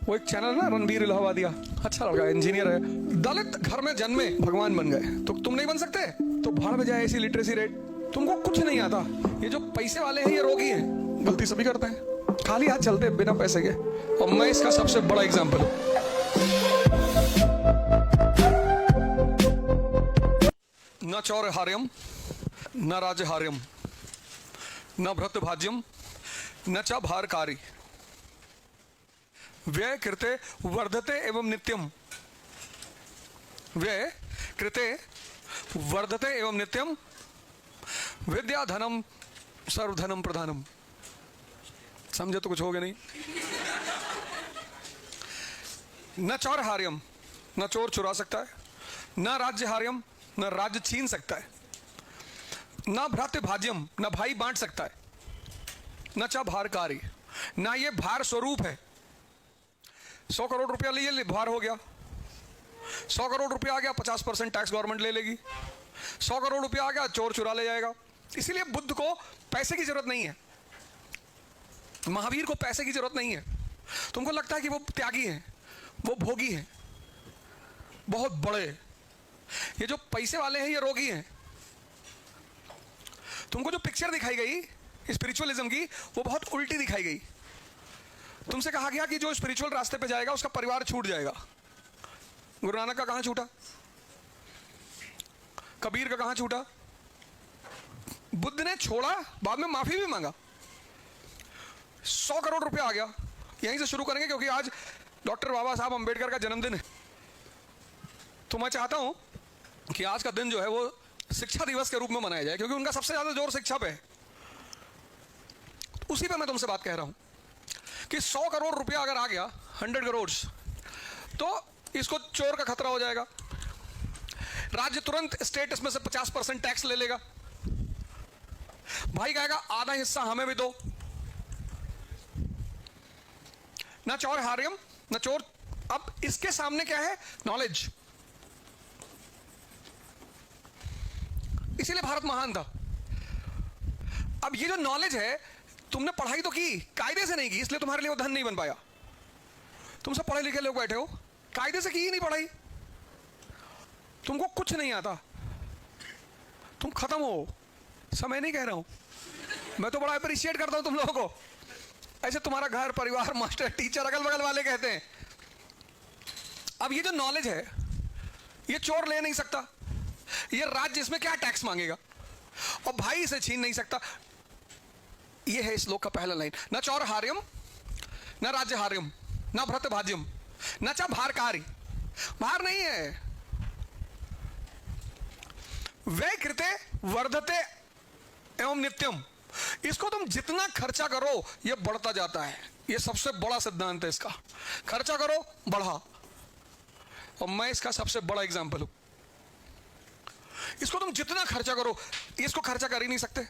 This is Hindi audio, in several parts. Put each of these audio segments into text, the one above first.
वो एक चैनल ना, रणबीर इलाहाबादिया, अच्छा लड़का, इंजीनियर है, दलित घर में जन्मे भगवान बन गए, तो तुम नहीं बन सकते? तो भाड़ में जाए ऐसी लिटरेसी रेट, तुमको कुछ नहीं आता। ये जो पैसे वाले हैं ये रोगी हैं, गलती सभी करते हैं, खाली हाथ चलते हैं बिना पैसे के, और मैं इसका सबसे बड़ा एग्जाम्पल हूं। न चौरहार्यम न राजहार्यम न भृत्यभाज्यम न च भारकारी व्यय कृते वर्धते एवं नित्यम, व्यय कृते वर्धते एवं नित्यम, विद्या धनम सर्वधनम प्रधानम। समझे तो कुछ हो गया नहीं। न चौरहार्यम, न चोर चुरा सकता है, न राज्यहार्यम, न राज्य छीन सकता है, न भ्रातृभाज्यम, न भाई बांट सकता है, न च भारकारी, ना ये भार स्वरूप है। 100 करोड़ रुपया लिए भार हो गया, 100 करोड़ रुपया आ गया 50% टैक्स गवर्नमेंट ले लेगी, 100 करोड़ रुपया आ गया चोर चुरा ले जाएगा। इसीलिए बुद्ध को पैसे की जरूरत नहीं है, महावीर को पैसे की जरूरत नहीं है। तुमको लगता है कि वो त्यागी है, वो भोगी है, बहुत बड़े। ये जो पैसे वाले हैं ये रोगी हैं। तुमको जो पिक्चर दिखाई गई स्पिरिचुअलिज्म की, वो बहुत उल्टी दिखाई गई। तुमसे कहा गया कि जो स्पिरिचुअल रास्ते पे जाएगा उसका परिवार छूट जाएगा। गुरु नानक का कहां छूटा? कबीर का कहां छूटा? बुद्ध ने छोड़ा, बाद में माफी भी मांगा। 100 करोड़ रुपया आ गया। यहीं से शुरू करेंगे क्योंकि आज डॉक्टर बाबा साहब अंबेडकर का जन्मदिन है। तो मैं चाहता हूं कि आज का दिन जो है वो शिक्षा दिवस के रूप में मनाया जाए, क्योंकि उनका सबसे ज्यादा जोर शिक्षा पे है। उसी पे मैं तुमसे बात कह रहा हूं कि 100 करोड़ रुपया अगर आ गया, 100 करोड़, तो इसको चोर का खतरा हो जाएगा। राज्य तुरंत स्टेट इसमें से 50% टैक्स ले लेगा। भाई कहेगा आधा हिस्सा हमें भी दो। ना चौरहार्यम ना चोर। अब इसके सामने क्या है? नॉलेज। इसीलिए भारत महान था। अब ये जो नॉलेज है, तुमने पढ़ाई तो की, कायदे से नहीं की, इसलिए तुम्हारे लिए वो धन नहीं बन पाया। तुम सब पढ़े लिखे लोग बैठे हो, कायदे से की ही नहीं पढ़ाई, तुमको कुछ नहीं आता, तुम खत्म हो। समय नहीं कह रहा हूं, मैं तो बड़ा अप्रिशिएट करता हूं तुम लोगों को। ऐसे तुम्हारा घर परिवार मास्टर टीचर अगल बगल वाले कहते हैं। अब ये जो नॉलेज है ये चोर ले नहीं सकता। ये राज्य इसमें क्या टैक्स मांगेगा, और भाई इसे छीन नहीं सकता। ये है इस श्लोक का पहला लाइन। न चौरहार्यम न राज्यहार्यम न भृत्यभाज्यम न च भारकारी। भार नहीं है। व्यय कृते वर्धते एवं नित्यम। इसको तुम जितना खर्चा करो ये बढ़ता जाता है। ये सबसे बड़ा सिद्धांत है इसका। खर्चा करो बढ़ा, और मैं इसका सबसे बड़ा एग्जांपल हूं। इसको तुम जितना खर्चा करो, इसको खर्चा कर ही नहीं सकते।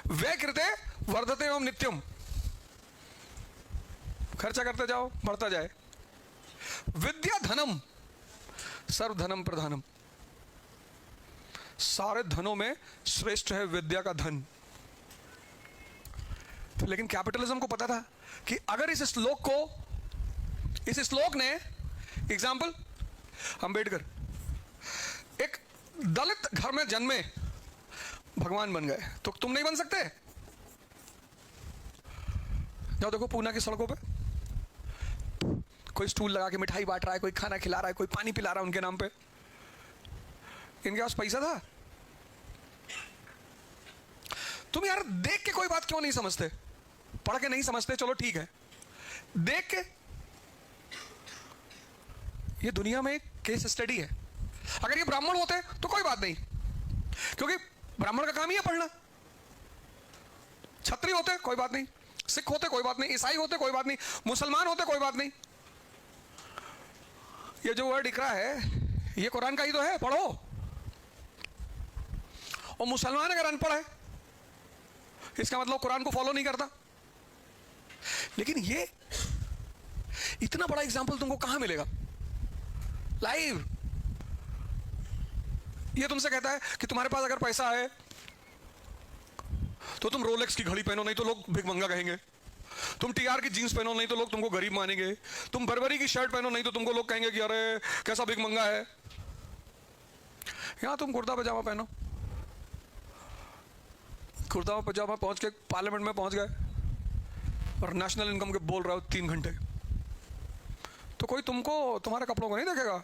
व्यय कृते वर्धते एवं नित्यम। खर्चा करते जाओ बढ़ता जाए। विद्या धनम सर्वधनम प्रधानम। सारे धनों में श्रेष्ठ है विद्या का धन। तो लेकिन कैपिटलिज्म को पता था कि अगर इस श्लोक ने, एग्जाम्पल अंबेडकर, एक दलित घर में जन्मे भगवान बन गए, तो तुम नहीं बन सकते? जाओ देखो पूना की सड़कों पे कोई स्टूल लगा के मिठाई बांट रहा है, कोई खाना खिला रहा है, कोई पानी पिला रहा है उनके नाम पे। इनके पास पैसा था? तुम यार देख के कोई बात क्यों नहीं समझते? पढ़ के नहीं समझते, चलो ठीक है, देख के। ये दुनिया में एक केस स्टडी है। अगर ये ब्राह्मण होते तो कोई बात नहीं, क्योंकि ब्राह्मण का काम ही है पढ़ना। क्षत्रिय होते कोई बात नहीं, सिख होते कोई बात नहीं, ईसाई होते कोई बात नहीं, मुसलमान होते कोई बात नहीं। ये जो वर्ड दिख रहा है ये कुरान का ही तो है, पढ़ो। और मुसलमान अगर अनपढ़ है इसका मतलब कुरान को फॉलो नहीं करता। लेकिन ये इतना बड़ा एग्जाम्पल तुमको कहां मिलेगा लाइव? ये तुमसे कहता है कि तुम्हारे पास अगर पैसा है तो तुम रोलेक्स की घड़ी पहनो, नहीं तो लोग भिखमंगा कहेंगे। तुम टीआर की जीन्स पहनो नहीं तो लोग तुमको गरीब मानेंगे, तुम बर्बरी की शर्ट पहनो नहीं तो तुमको लोग कहेंगे कि अरे कैसा भिख मंगा है। यहां तुम कुर्ता पजामा पहनो, कुर्ता पजामा पहुंच के पार्लियामेंट में पहुंच गए और नेशनल इनकम के बोल रहे हो 3 घंटे, तो कोई तुमको तुम्हारे कपड़ों को नहीं देखेगा।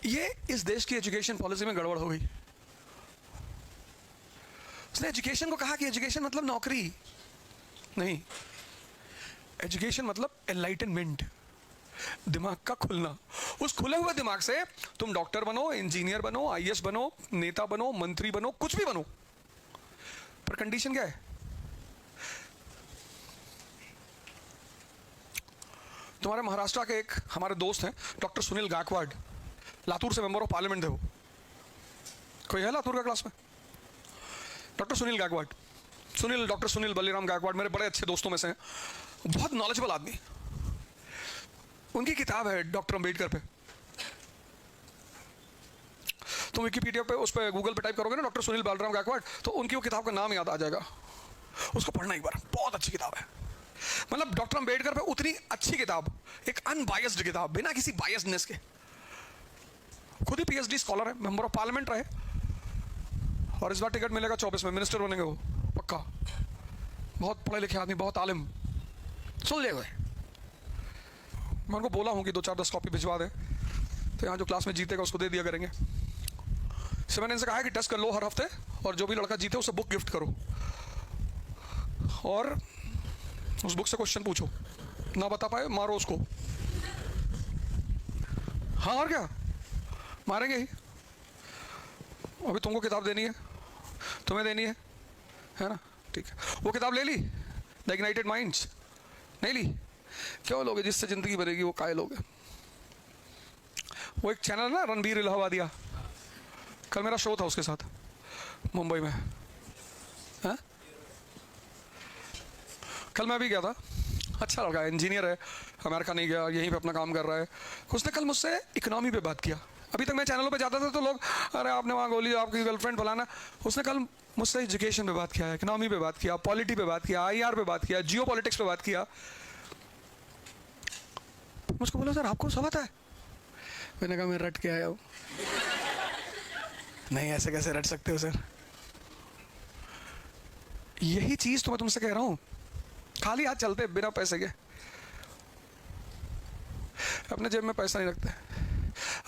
ये इस देश की एजुकेशन पॉलिसी में गड़बड़ हो गई। उसने एजुकेशन को कहा कि एजुकेशन मतलब नौकरी नहीं, एजुकेशन मतलब एनलाइटनमेंट, दिमाग का खुलना। उस खुले हुए दिमाग से तुम डॉक्टर बनो, इंजीनियर बनो, आईएएस बनो, नेता बनो, मंत्री बनो, कुछ भी बनो, पर कंडीशन क्या है? तुम्हारे महाराष्ट्र के एक हमारे दोस्त हैं डॉक्टर सुनील गायकवाड़, लातूर से मेंबर ऑफ पार्लियामेंट थे वो। कोई है लातूर का क्लास में? डॉक्टर सुनील गायकवाड़, सुनील, डॉक्टर सुनील बलिराम गायकवाड़ मेरे बड़े अच्छे दोस्तों में से हैं, बहुत नॉलेजेबल आदमी। उनकी किताब है डॉक्टर अंबेडकर पे, तो विकिपीडिया पे, उस पर गूगल पे टाइप करोगे ना डॉक्टर सुनील बलिराम गायकवाड़, तो उनकी वो किताब का नाम याद आ जाएगा। उसको पढ़ना एक बार, बहुत अच्छी किताब है। मतलब डॉक्टर अंबेडकर पे उतनी अच्छी किताब, एक अनबायस्ड किताब, बिना किसी बायस्डनेस के। खुद ही पीएचडी स्कॉलर है, मेंबर ऑफ पार्लियामेंट रहे, और इस बार टिकट मिलेगा 24 में, मिनिस्टर बनेंगे वो पक्का। बहुत पढ़े लिखे आदमी, बहुत आलिम, सुन ले। मैं उनको बोला हूँ कि 2-4-10 कॉपी भिजवा दे, तो यहाँ जो क्लास में जीतेगा उसको दे दिया करेंगे। से मैंने इनसे कहा कि टेस्ट कर लो हर हफ्ते, और जो भी लड़का जीते उसे बुक गिफ्ट करो, और उस बुक से क्वेश्चन पूछो, ना बता पाए मारो उसको। हाँ और क्या, मारेंगे ही। अभी तुमको किताब देनी है, तुम्हें देनी है ना? ठीक है, वो किताब ले ली, द इग्नाइटेड माइंड्स, नहीं ली? क्यों लोगे? जिससे जिंदगी भरेगी वो काय लोगे। वो एक चैनल है ना रणबीर इलाहाबादिया, कल मेरा शो था उसके साथ मुंबई में। हाँ? कल मैं भी गया था, अच्छा लड़का है, इंजीनियर है, अमेरिका नहीं गया, यहीं पे अपना काम कर रहा है। उसने कल मुझसे इकोनॉमी पे बात किया। अभी तक मैं चैनलों पे जाता था तो लोग, अरे आपने वहाँ गोली, आपकी गर्लफ्रेंड फलाना। उसने कल मुझसे एजुकेशन पे बात किया, इकोनॉमी पे बात किया, पॉलिटी पे बात किया, आईआर पे बात किया, जियो पॉलिटिक्स पे बात किया। मुझको बोला सर आपको सब आता है? मैंने कहा मैं रट के आया हूँ। नहीं ऐसे कैसे रट सकते हो सर? यही चीज तो मैं तुमसे कह रहा हूँ, खाली हाथ चलते बिना पैसे के, अपने जेब में पैसा नहीं रखते,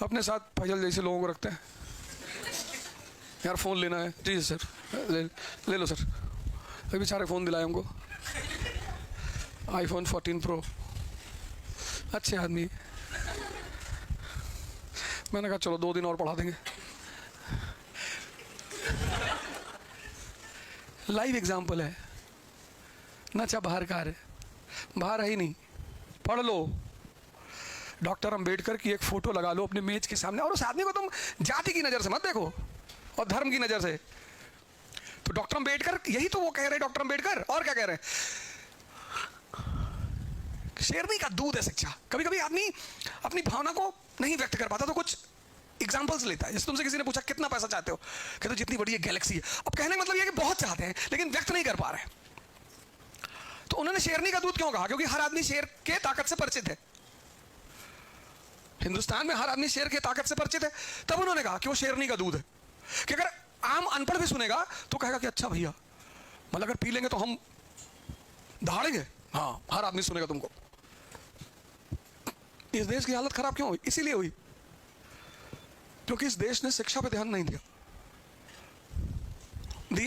अपने साथ फैजल जैसे लोगों को रखते हैं। यार फोन लेना है, जी सर ले लो सर। अभी बेचारे फोन दिलाए हमको, आईफोन 14 प्रो, अच्छे आदमी। मैंने कहा चलो 2 दिन और पढ़ा देंगे। लाइव एग्जाम्पल है ना, चाहे बाहर का है, बाहर है ही नहीं, पढ़ लो। डॉक्टर अंबेडकर की एक फोटो लगा लो अपने मेज के सामने, और उस आदमी को तुम जाति की नजर से मत देखो और धर्म की नजर से। तो डॉक्टर अंबेडकर, यही तो वो कह रहे डॉक्टर अंबेडकर, और क्या कह रहे हैं? शेरनी का दूध है शिक्षा। कभी कभी आदमी अपनी भावना को नहीं व्यक्त कर पाता तो कुछ एग्जाम्पल्स लेता है। जैसे तुमसे किसी ने पूछा कितना पैसा चाहते हो, कहते हो जितनी बड़ी गैलेक्सी है। अब कहने का मतलब ये कि बहुत चाहते हैं लेकिन व्यक्त नहीं कर पा रहे। तो उन्होंने शेरनी का दूध क्यों कहा? क्योंकि हर आदमी शेर के ताकत से परिचित है, हिंदुस्तान में हर आदमी शेर के ताकत से परिचित है। तब उन्होंने कहा कि वो शेरनी का दूध है, कि अगर आम अनपढ़ भी सुनेगा तो कहेगा कि अच्छा भैया, मतलब अगर पी लेंगे तो हम दहाड़ेंगे। हाँ, हर आदमी सुनेगा तुमको। इस देश की हालत खराब क्यों हुई? इसीलिए हुई क्योंकि इस देश ने शिक्षा पे ध्यान नहीं दिया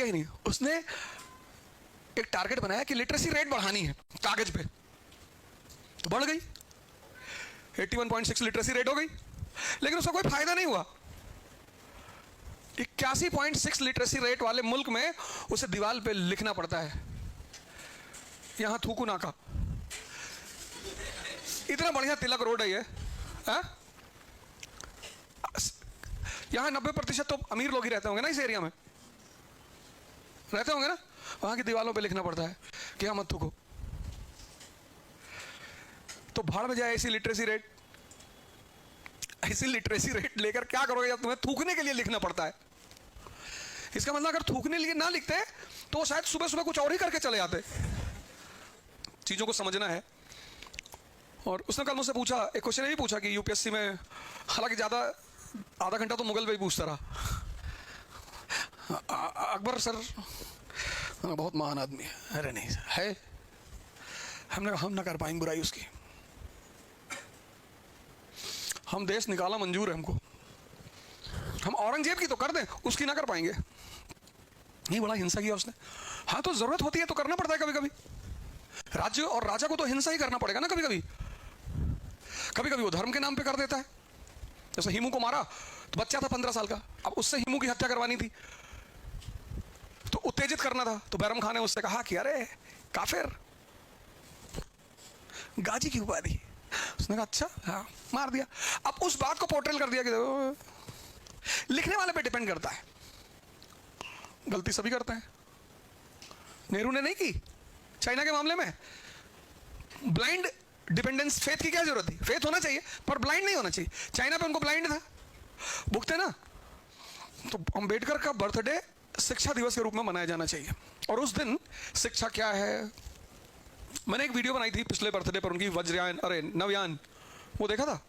ही नहीं। उसने एक टारगेट बनाया कि लिटरेसी रेट बढ़ानी है कागज पे, तो बढ़ गई, 81.6 लिटरेसी रेट हो गई, लेकिन उसका कोई फायदा नहीं हुआ। 81.6 लिटरेसी रेट वाले मुल्क में उसे दीवार पे लिखना पड़ता है, यहां थूकू नाका। इतना बढ़िया तिलक रोड है ये, यहां 90% तो अमीर लोग ही रहते होंगे ना, इस एरिया में रहते होंगे ना, वहां की दीवारों पे लिखना पड़ता है कि हम मत थूको। तो भाड़ में जाए ऐसी लिटरेसी रेट। ऐसी लिटरेसी रेट लेकर क्या करोगे जब तुम्हें थूकने के लिए लिखना पड़ता है? इसका मतलब अगर थूकने लिए ना लिखते तो शायद सुबह सुबह कुछ और ही करके चले जाते। चीज़ों को समझना है। और उसने कल मुझसे पूछा, एक क्वेश्चन ये भी पूछा कि यूपीएससी में, हालांकि ज़्यादा आधा घंटा तो मुगल भाई पूछता रहा, अकबर सर बहुत महान आदमी है। अरे नहीं है, हम ना कर पाएंगे बुराई उसकी, हम देश निकाला मंजूर है हमको, हम औरंगजेब की तो कर दें, उसकी ना कर पाएंगे। नहीं, बड़ा हिंसा किया उसने। हाँ, तो जरूरत होती है तो करना पड़ता है कभी कभी। राज्य और राजा को तो हिंसा ही करना पड़ेगा ना कभी कभी। कभी कभी वो धर्म के नाम पे कर देता है। जैसे हिमू को मारा तो बच्चा था 15 साल का, अब उससे हिमू की हत्या करवानी थी तो उत्तेजित करना था, तो बैरम खान ने उससे कहा कि अरे काफिर, गाजी की उपाधि। उसने कहा अच्छा, हाँ, मार दिया। अब उस बात को पोर्ट्रेल कर दिया कि लिखने वाले पे डिपेंड करता है, गलती सभी करते हैं। नेहरू ने नहीं की चाइना के मामले में। ब्लाइंड डिपेंडेंस, फेथ की क्या जरूरत थी? फेथ होना चाहिए पर ब्लाइंड नहीं होना चाहिए। चाइना पे उनको ब्लाइंड था, भुगते ना। तो अंबेडकर का बर्थडे शिक्षा दिवस के रूप में मनाया जाना चाहिए। और उस दिन शिक्षा क्या है, मैंने एक वीडियो बनाई थी पिछले बर्थडे पर उनकी, वज्रयान, अरे नवयान, वो देखा था?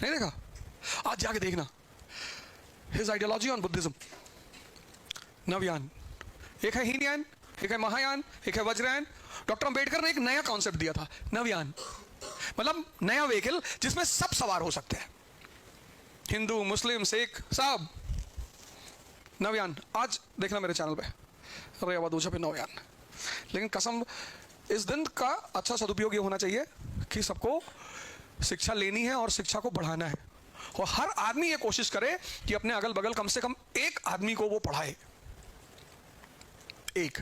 नहीं देखा? आज जाके देखना, his ideology on Buddhism. Navayana, एक है हीनयान, एक है महायान, एक है वज्रयान। डॉक्टर अंबेडकर ने एक नया कॉन्सेप्ट दिया था, नवयान, मतलब नया व्हीकल जिसमें सब सवार हो सकते हैं, हिंदू, मुस्लिम, सिख, सब। नवयान आज देखना मेरे चैनल पे, रेवादूषा पे नवयान। लेकिन कसम, इस दिन का अच्छा सदुपयोग ये होना चाहिए कि सबको शिक्षा लेनी है और शिक्षा को बढ़ाना है, और हर आदमी ये कोशिश करे कि अपने अगल बगल कम से कम एक आदमी को वो पढ़ाए, एक।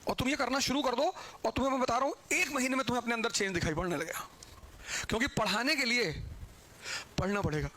और तुम ये करना शुरू कर दो, और तुम्हें मैं बता रहा हूं 1 महीने में तुम्हें अपने अंदर चेंज दिखाई पड़ने लगेगा। क्योंकि पढ़ाने के लिए पढ़ना पड़ेगा।